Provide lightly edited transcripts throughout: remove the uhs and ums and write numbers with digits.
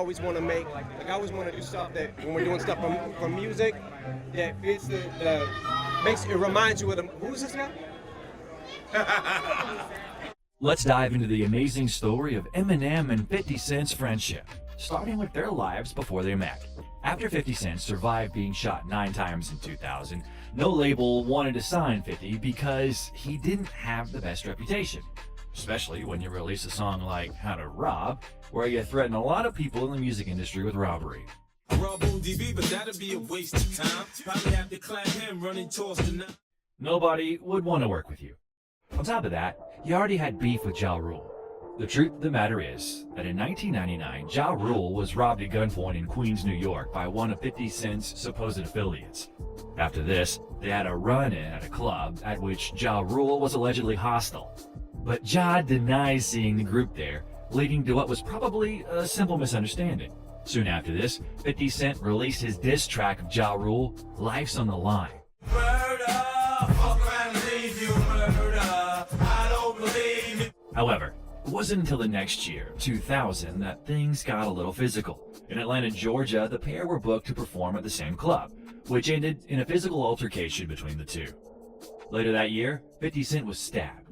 always want to make, like I always want to do stuff that when we're doing stuff from music that fits the makes it reminds you of the, who's this guy? Let's dive into the amazing story of Eminem and 50 Cent's friendship, starting with their lives before they met. After 50 Cent survived being shot 9 times in 2000, no label wanted to sign 50 because he didn't have the best reputation, especially when you release a song like How to Rob, where you threaten a lot of people in the music industry with robbery. But that'd be a waste of time. Probably have to clap him running tours tonight. Nobody would want to work with you. On top of that, you already had beef with Ja Rule. The truth of the matter is that in 1999, Ja Rule was robbed at gunpoint in Queens, New York by one of 50 Cent's supposed affiliates. After this, they had a run-in at a club at which Ja Rule was allegedly hostile. But Ja denies seeing the group there, leading to what was probably a simple misunderstanding. Soon after this, 50 Cent released his diss track of Ja Rule, Life's on the Line. However, it wasn't until the next year, 2000, that things got a little physical. In Atlanta, Georgia, the pair were booked to perform at the same club, which ended in a physical altercation between the two. Later that year, 50 Cent was stabbed.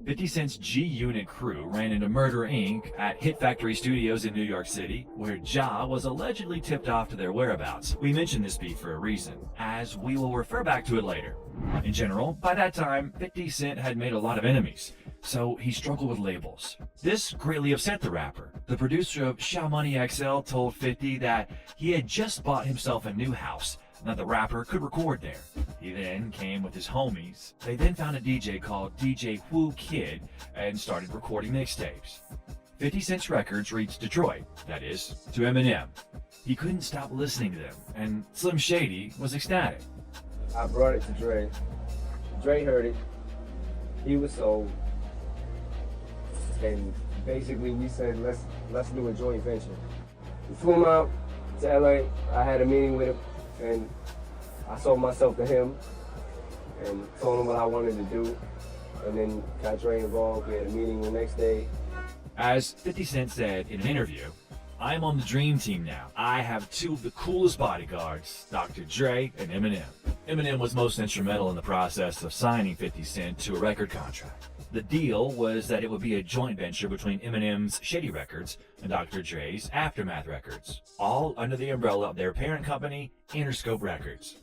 50 Cent's G-Unit crew ran into Murder Inc. at Hit Factory Studios in New York City, where Ja was allegedly tipped off to their whereabouts. We mention this beef for a reason, as we will refer back to it later. In general, by that time, 50 Cent had made a lot of enemies, so he struggled with labels. This greatly upset the rapper. The producer of Sha Money XL told 50 that he had just bought himself a new house, and that the rapper could record there. He then came with his homies. They then found a DJ called DJ Woo Kid and started recording mixtapes. 50 Cent's records reached Detroit, that is, to Eminem. He couldn't stop listening to them, and Slim Shady was ecstatic. I brought it to Dre. Dre heard it. He was sold. And basically we said, let's do a joint venture. We flew him out to LA. I had a meeting with him, and I sold myself to him and told him what I wanted to do. And then got Dre involved. We had a meeting the next day. As 50 Cent said in an interview, I'm on the dream team now. I have 2 of the coolest bodyguards, Dr. Dre and Eminem. Eminem was most instrumental in the process of signing 50 Cent to a record contract. The deal was that it would be a joint venture between Eminem's Shady Records and Dr. Dre's Aftermath Records, all under the umbrella of their parent company, Interscope Records.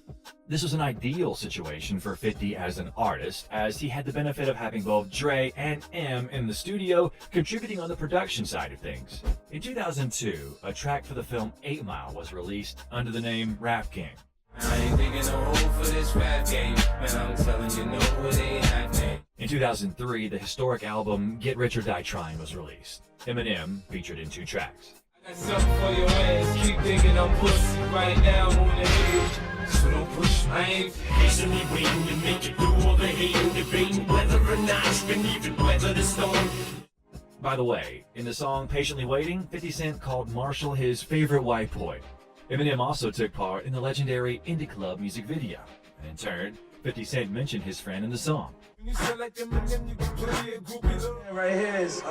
This was an ideal situation for 50 as an artist, as he had the benefit of having both Dre and M in the studio, contributing on the production side of things. In 2002, a track for the film 8 Mile was released under the name Rap King. I ain't digging a hole for this rap game, man, I'm telling you, no, it ain't happening. In 2003, the historic album Get Rich or Die Trying was released. Eminem featured in 2 tracks. I got something for your ass, keep thinking I'm pussy right now on the edge, so don't push, man. Patiently waiting to make it through all the hate and debating whether or not you can even weather the storm. By the way, in the song Patiently Waiting, 50 Cent called Marshall his favorite white boy. Eminem also took part in the legendary Indie Club music video, and in turn, 50 Cent mentioned his friend in the song. Right here is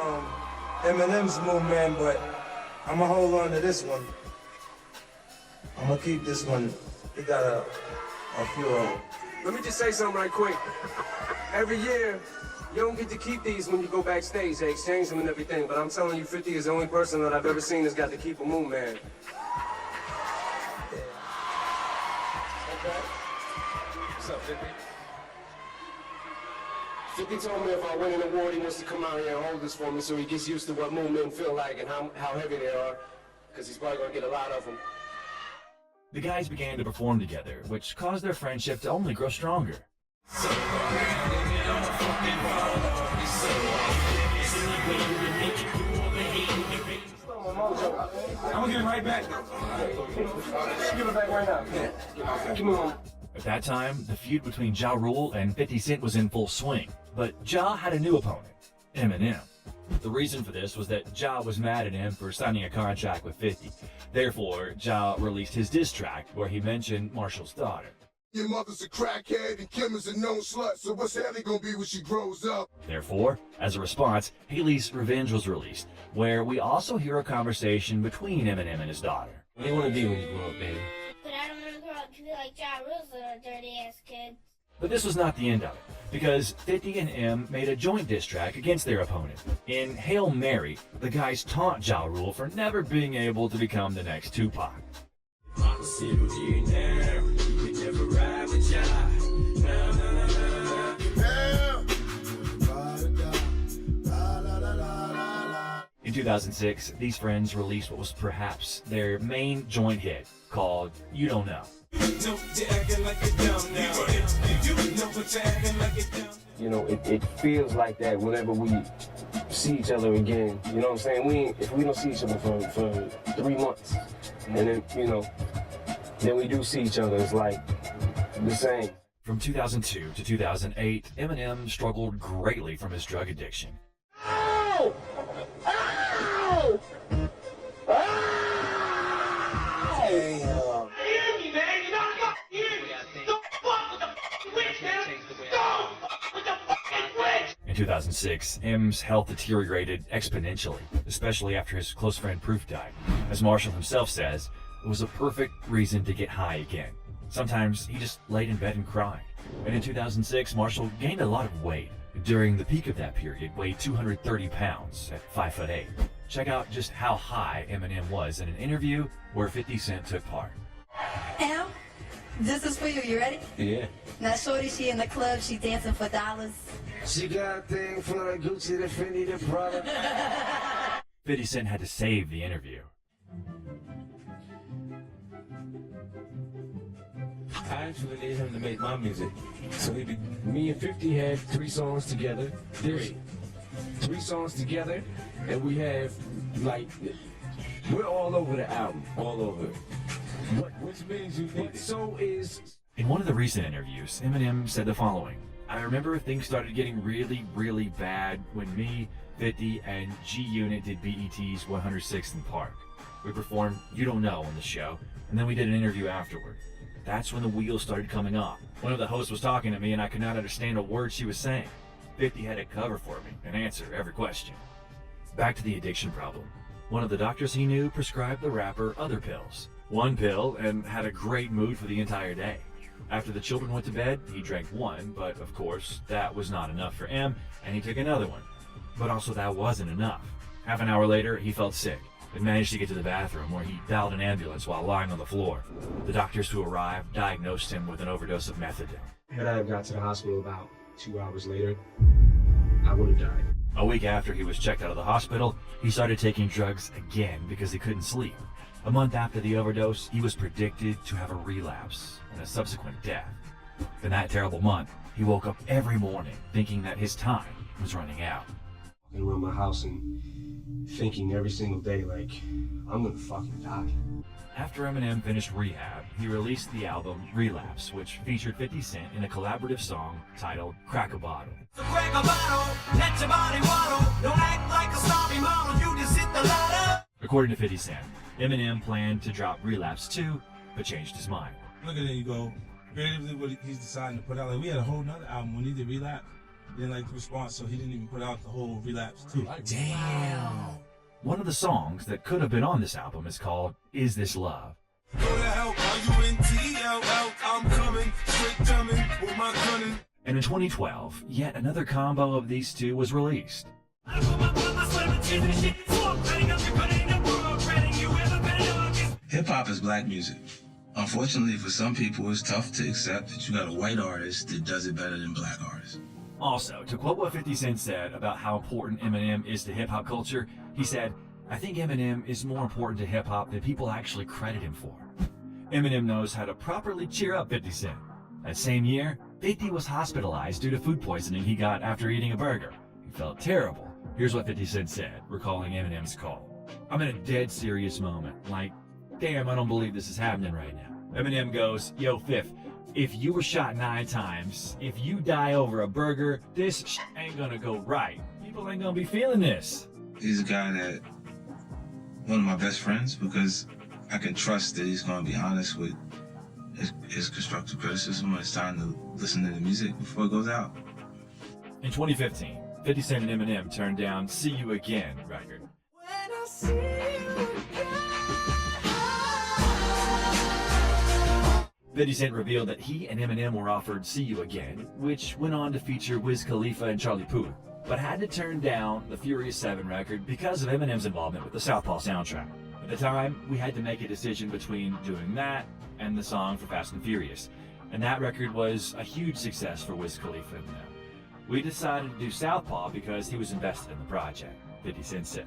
Eminem's movement, but I'm gonna hold on to this one. I'm gonna keep this one. He got a few of them. Let me just say something right quick. Every year, you don't get to keep these when you go backstage. They exchange them and everything, but I'm telling you, 50 is the only person that I've ever seen that's got to keep a Moon Man. What's up, 50? 50 told me if I win an award, he wants to come out here and hold this for me so he gets used to what Moon Men feel like and how heavy they are, because he's probably going to get a lot of them. The guys began to perform together, which caused their friendship to only grow stronger. I'm gonna get it right back. Give it back right now. Yeah. Give me one. At that time, the feud between Ja Rule and 50 Cent was in full swing, but Ja had a new opponent, Eminem. The reason for this was that Ja was mad at him for signing a contract with 50. Therefore, Ja released his diss track where he mentioned Marshall's daughter. Your mother's a crackhead and Kim is a known slut, so what's Haley gonna be when she grows up? Therefore, as a response, Haley's Revenge was released, where we also hear a conversation between Eminem and his daughter. What do you want to be when you grow up, baby? But I don't want to grow up to be like Ja Rule's little dirty ass kid. But this was not the end of it, because 50 and M made a joint diss track against their opponent. In Hail Mary, the guys taunt Ja Rule for never being able to become the next Tupac. In 2006, these friends released what was perhaps their main joint hit, called You Don't Know. You know, it feels like that whenever we see each other again. You know what I'm saying? If we don't see each other for 3 months, and then, you know, then we do see each other, it's like the same. From 2002 to 2008, Eminem struggled greatly from his drug addiction. Ow! Ow! Ow! In 2006, M's health deteriorated exponentially, especially after his close friend Proof died. As Marshall himself says, it was a perfect reason to get high again. Sometimes he just laid in bed and cried. And in 2006, Marshall gained a lot of weight. During the peak of that period, weighed 230 pounds at 5'8". Check out just how high Eminem was in an interview where 50 Cent took part. Em, this is for you. You ready? Yeah. Now, shorty, she in the club. She dancing for dollars. She got a thing from the Gucci, the Fendi, the Prada. 50 Cent had to save the interview. I actually need him to make my music. So Me and 50 had 3 songs together. There's 3 songs together, and we have, like, we're all over the album, all over. which means you need But it. so is... In one of the recent interviews, Eminem said the following: I remember things started getting really, really bad when me, 50, and G-Unit did BET's 106th and Park. We performed You Don't Know on the show, and then we did an interview afterward. That's when the wheels started coming off. One of the hosts was talking to me and I could not understand a word she was saying. 50 had to cover for me and answer every question. Back to the addiction problem. One of the doctors he knew prescribed the rapper other pills. One pill and had a great mood for the entire day. After the children went to bed, he drank one, but of course, that was not enough for M, and he took another one. But also that wasn't enough. Half an hour later, he felt sick and managed to get to the bathroom where he dialed an ambulance while lying on the floor. The doctors who arrived diagnosed him with an overdose of methadone. Had I got to the hospital about 2 hours later, I would have died. A week after he was checked out of the hospital, he started taking drugs again because he couldn't sleep. A month after the overdose, he was predicted to have a relapse and a subsequent death. In that terrible month, he woke up every morning thinking that his time was running out. Walking around my house and thinking every single day, like, I'm gonna fucking die. After Eminem finished rehab, he released the album Relapse, which featured 50 Cent in a collaborative song titled Crack a Bottle. So crack a bottle, let your body waddle. Don't act like a sloppy model, you just hit the ladder. According to 50 Cent, Eminem planned to drop Relapse 2, but changed his mind. Look at it, you go. Creatively, what he's deciding to put out. Like, we had a whole nother album when he did Relapse. He didn't like the response, so he didn't even put out the whole Relapse too. Damn. One of the songs that could have been on this album is called Is This Love? Go to help, are you in TLL? I'm coming, straight coming with my gunning. And in 2012, yet another combo of these two was released. Hip hop is black music. Unfortunately, for some people, it's tough to accept that you got a white artist that does it better than black artists. Also, to quote what 50 Cent said about how important Eminem is to hip-hop culture, he said, I think Eminem is more important to hip-hop than people actually credit him for. Eminem knows how to properly cheer up 50 Cent. That same year, 50 was hospitalized due to food poisoning he got after eating a burger. He felt terrible. Here's what 50 Cent said, recalling Eminem's call. I'm in a dead serious moment. Like, damn, I don't believe this is happening right now. Eminem goes, yo, Fifth, if you were shot 9 times, if you die over a burger, this ain't gonna go right. People ain't gonna be feeling this. He's a guy that, one of my best friends, because I can trust that he's gonna be honest with his constructive criticism when it's time to listen to the music before it goes out. In 2015, 50 Cent and Eminem turned down See You Again record. 50 Cent revealed that he and Eminem were offered See You Again, which went on to feature Wiz Khalifa and Charlie Puth, but had to turn down the Furious 7 record because of Eminem's involvement with the Southpaw soundtrack. At the time, we had to make a decision between doing that and the song for Fast and Furious, and that record was a huge success for Wiz Khalifa and them. We decided to do Southpaw because he was invested in the project, 50 Cent said.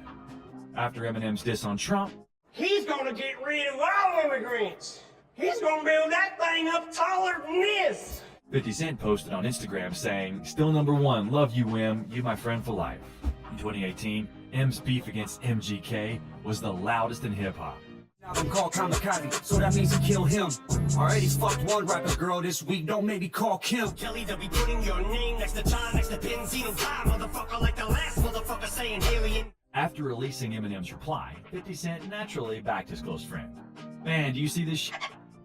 After Eminem's diss on Trump, He's gonna get rid of all immigrants. He's gonna build that thing up taller than this. 50 Cent posted on Instagram saying, "Still number one, love you, Em, you my friend for life." In 2018, M's beef against MGK was the loudest in hip-hop. I'm called Kamikaze, so that means to kill him. Already fucked one rapper girl this week, don't maybe call Kim. Kelly, they'll be putting your name next to time, next to benzene and fly, motherfucker, like the last motherfucker saying alien. After releasing Eminem's reply, 50 Cent naturally backed his close friend. Man, do you see this shit?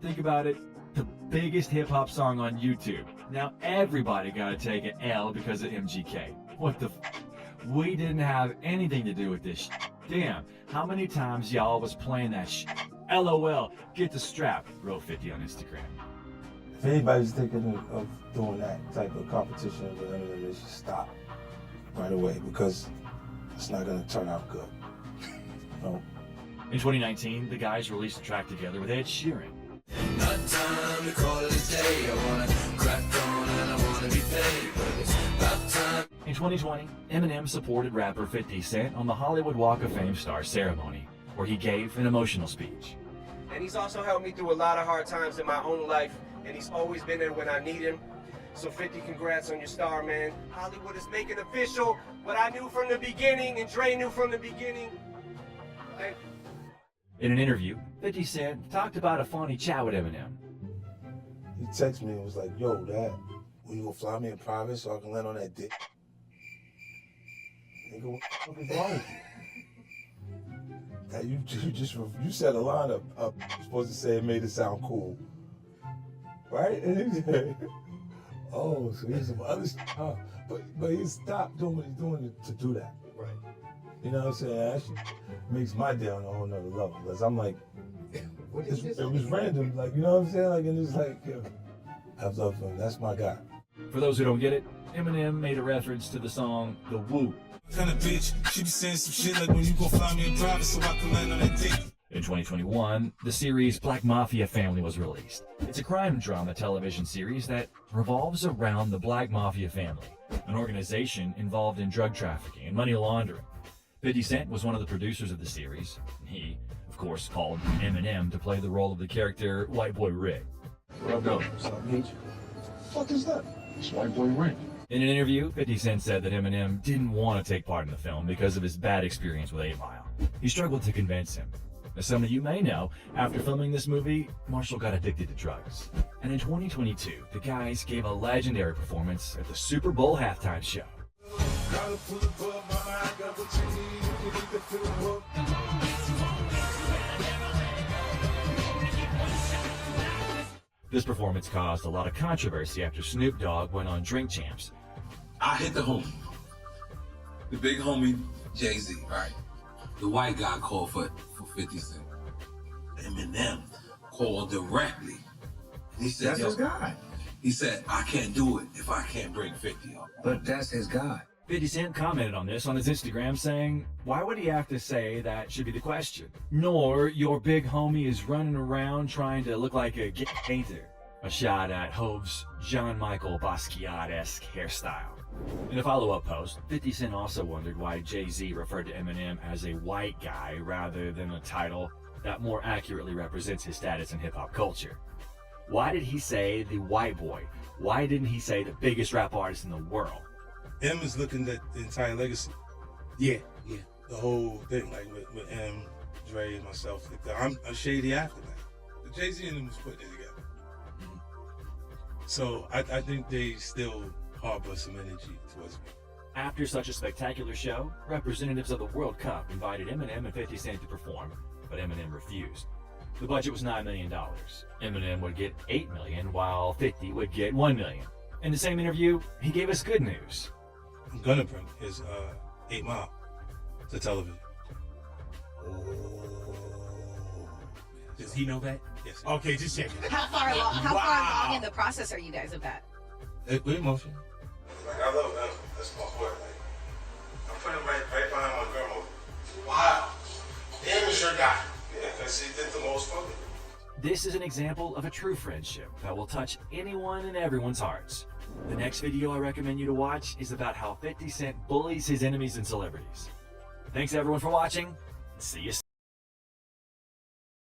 Think about it. The biggest hip-hop song on YouTube. Now everybody gotta take an L because of MGK. What the f? We didn't have anything to do with this shit. Damn, how many times y'all was playing that shit? LOL, get the strap, wrote 50 on Instagram. If anybody's thinking of doing that type of competition with Eminem, they should stop right away because it's not going to turn out good. No. In 2019, the guys released a track together with Ed Sheeran. Not time to call it a day. I wanna crack on and I wanna be paid, but it's about time. In 2020, Eminem supported rapper 50 Cent on the Hollywood Walk of Fame star ceremony, where he gave an emotional speech. And he's also helped me through a lot of hard times in my own life, and he's always been there when I need him. So 50, congrats on your star, man. Hollywood is making official what I knew from the beginning and Dre knew from the beginning. Thank you. In an interview, 50 Cent talked about a funny chat with Eminem. He texted me and was like, "Yo, Dad, when you gonna fly me in private so I can land on that dick?" Nigga, what the fuck is wrong with you? That you said a line up you're supposed to say it made it sound cool. Right? And he said, oh, so he's some other stuff. But he stopped doing what he's doing to do that. Right. You know what I'm saying? That shit makes my day on a whole nother level. Because I'm like, it was random. Like, you know what I'm saying? Like, and it's like, I love him. That's my guy. For those who don't get it, Eminem made a reference to the song The Woo. Kind of bitch, she be saying some shit like when you gon' fly me in private so I can land on that dick. In 2021, the series Black Mafia Family was released. It's a crime drama television series that revolves around the Black Mafia family, an organization involved in drug trafficking and money laundering. 50 Cent was one of the producers of the series. He, of course, called Eminem to play the role of the character White Boy Rick. What up, though? What's up, H? What the fuck is that? It's White Boy Rick. In an interview, 50 Cent said that Eminem didn't want to take part in the film because of his bad experience with 8 Mile. He struggled to convince him. As some of you may know, after filming this movie, Marshall got addicted to drugs. And in 2022, the guys gave a legendary performance at the Super Bowl halftime show. This performance caused a lot of controversy after Snoop Dogg went on Drink Champs. I hit the homie. The big homie, Jay-Z, right? The white guy called for 50 Cent. Eminem called directly. And he said, That's his guy. He said, I can't do it if I can't bring 50 up. But that's his guy. 50 Cent commented on this on his Instagram saying, why would he have to say that should be the question? Nor your big homie is running around trying to look like a painter. A shot at Hove's John Michael Basquiat-esque hairstyle. In a follow-up post, 50 Cent also wondered why Jay-Z referred to Eminem as a white guy rather than a title that more accurately represents his status in hip-hop culture. Why did he say the white boy? Why didn't he say the biggest rap artist in the world? M is looking at the entire legacy. Yeah. The whole thing, like with M, Dre, and myself. I'm a shady after that. But Jay-Z and them was putting it together. So I think they still harbor some energy towards me. After such a spectacular show, representatives of the World Cup invited Eminem and 50 Cent to perform, but Eminem refused. The budget was $9 million. Eminem would get $8 million, while 50 would get $1 million. In the same interview, he gave us good news. I'm gonna bring his 8 Mile to television. Does he know that? Yes. Okay, just checking. How far along in the process are you guys of that? We're in motion. Like, I love him. That's my boy. Like, I'm putting him right behind my grandmother. Wow. Damn, is your guy. Yeah, because he did the most for me. This is an example of a true friendship that will touch anyone and everyone's hearts. The next video I recommend you to watch is about how 50 Cent bullies his enemies and celebrities. Thanks everyone for watching. See you soon.